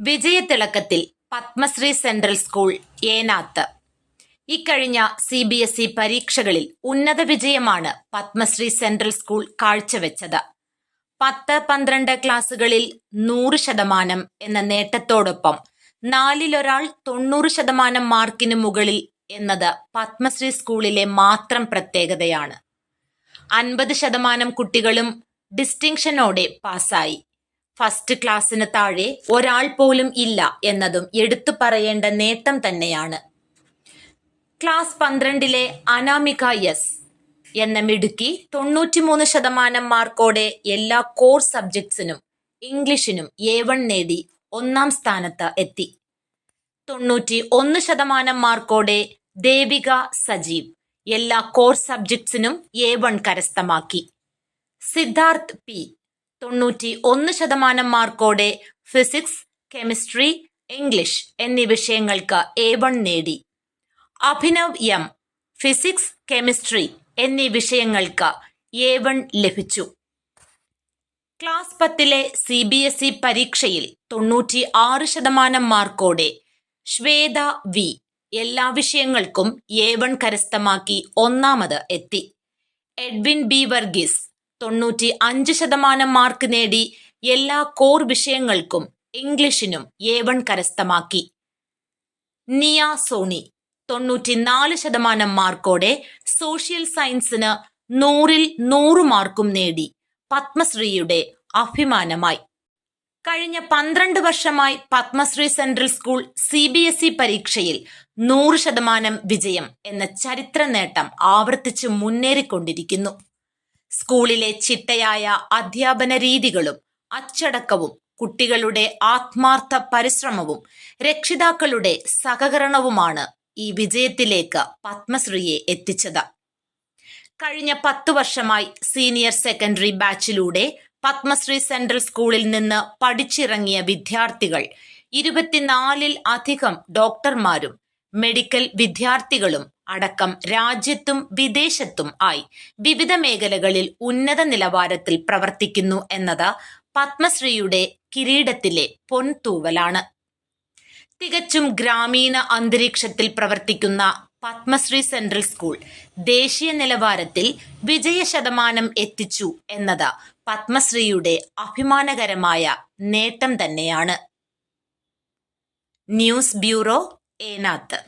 വിജയത്തിളക്കത്തിൽ Padmashri central school Enath. ഇക്കഴിഞ്ഞ CBSE പരീക്ഷകളിൽ ഉന്നത വിജയമാണ് പത്മശ്രീ സെൻട്രൽ സ്കൂൾ കാഴ്ചവെച്ചത്. 10-12 ക്ലാസുകളിൽ 100% എന്ന നേട്ടത്തോടൊപ്പം 4-1 90% മാർക്കിന് മുകളിൽ എന്നത് പത്മശ്രീ സ്കൂളിലെ മാത്രം പ്രത്യേകതയാണ്. 50% കുട്ടികളും ഡിസ്റ്റിങ്ഷനോടെ പാസ്സായി. ഫസ്റ്റ് ക്ലാസ്സിന് താഴെ ഒരാൾ പോലും ഇല്ല എന്നതും എടുത്തു പറയേണ്ട നേട്ടം തന്നെയാണ്. ക്ലാസ് 12-ലെ അനാമിക എസ് എന്ന മിടുക്കി 93% മാർക്കോടെ എല്ലാ കോർ സബ്ജക്ട്സിനും ഇംഗ്ലീഷിനും A1 നേടി 1ാം സ്ഥാനത്ത് എത്തി. 91% മാർക്കോടെ ദേവിക സജീവ് എല്ലാ കോർ സബ്ജക്ട്സിനും A1 കരസ്ഥമാക്കി. സിദ്ധാർത്ഥ് P 91% മാർക്കോടെ ഫിസിക്സ്, കെമിസ്ട്രി, ഇംഗ്ലീഷ് എന്നീ വിഷയങ്ങൾക്ക് A1 നേടി. അഭിനവ് M ഫിസിക്സ്, കെമിസ്ട്രി എന്നീ വിഷയങ്ങൾക്ക് A1 ലഭിച്ചു. ക്ലാസ് 10-ലെ CBSE പരീക്ഷയിൽ 96% മാർക്കോടെ ശ്വേത V എല്ലാ വിഷയങ്ങൾക്കും A1 കരസ്ഥമാക്കി 1ാമത് എത്തി. എഡ്വിൻ B വർഗീസ് 95% മാർക്ക് നേടി എല്ലാ കോർ വിഷയങ്ങൾക്കും ഇംഗ്ലീഷിനും A1 കരസ്ഥമാക്കി. നിയ സോണി 94% മാർക്കോടെ സോഷ്യൽ സയൻസിന് 100-ൽ 100 മാർക്കും നേടി പത്മശ്രീയുടെ അഭിമാനമായി. കഴിഞ്ഞ 12 വർഷമായി പത്മശ്രീ സെൻട്രൽ സ്കൂൾ CBSE പരീക്ഷയിൽ 100% വിജയം എന്ന ചരിത്ര നേട്ടം ആവർത്തിച്ച് മുന്നേറിക്കൊണ്ടിരിക്കുന്നു. സ്കൂളിലെ ചിട്ടയായ അധ്യാപന രീതികളും അച്ചടക്കവും കുട്ടികളുടെ ആത്മാർത്ഥ പരിശ്രമവും രക്ഷിതാക്കളുടെ സഹകരണവുമാണ് ഈ വിജയത്തിലേക്ക് പത്മശ്രീയെ എത്തിച്ചത്. കഴിഞ്ഞ 10 വർഷമായി സീനിയർ സെക്കൻഡറി ബാച്ചിലൂടെ പത്മശ്രീ സെൻട്രൽ സ്കൂളിൽ നിന്ന് പഠിച്ചിറങ്ങിയ വിദ്യാർത്ഥികൾ 24-ൽ അധികം ഡോക്ടർമാരും മെഡിക്കൽ വിദ്യാർത്ഥികളും അടക്കം രാജ്യത്തും വിദേശത്തും ആയി വിവിധ മേഖലകളിൽ ഉന്നത നിലവാരത്തിൽ പ്രവർത്തിക്കുന്നു എന്നത് പത്മശ്രീയുടെ കിരീടത്തിലെ പൊൻതൂവലാണ്. തികച്ചും ഗ്രാമീണ അന്തരീക്ഷത്തിൽ പ്രവർത്തിക്കുന്ന പത്മശ്രീ സെൻട്രൽ സ്കൂൾ ദേശീയ നിലവാരത്തിൽ വിജയശതമാനം എത്തിച്ചു എന്നത് പത്മശ്രീയുടെ അഭിമാനകരമായ നേട്ടം തന്നെയാണ്. News bureau, Enath.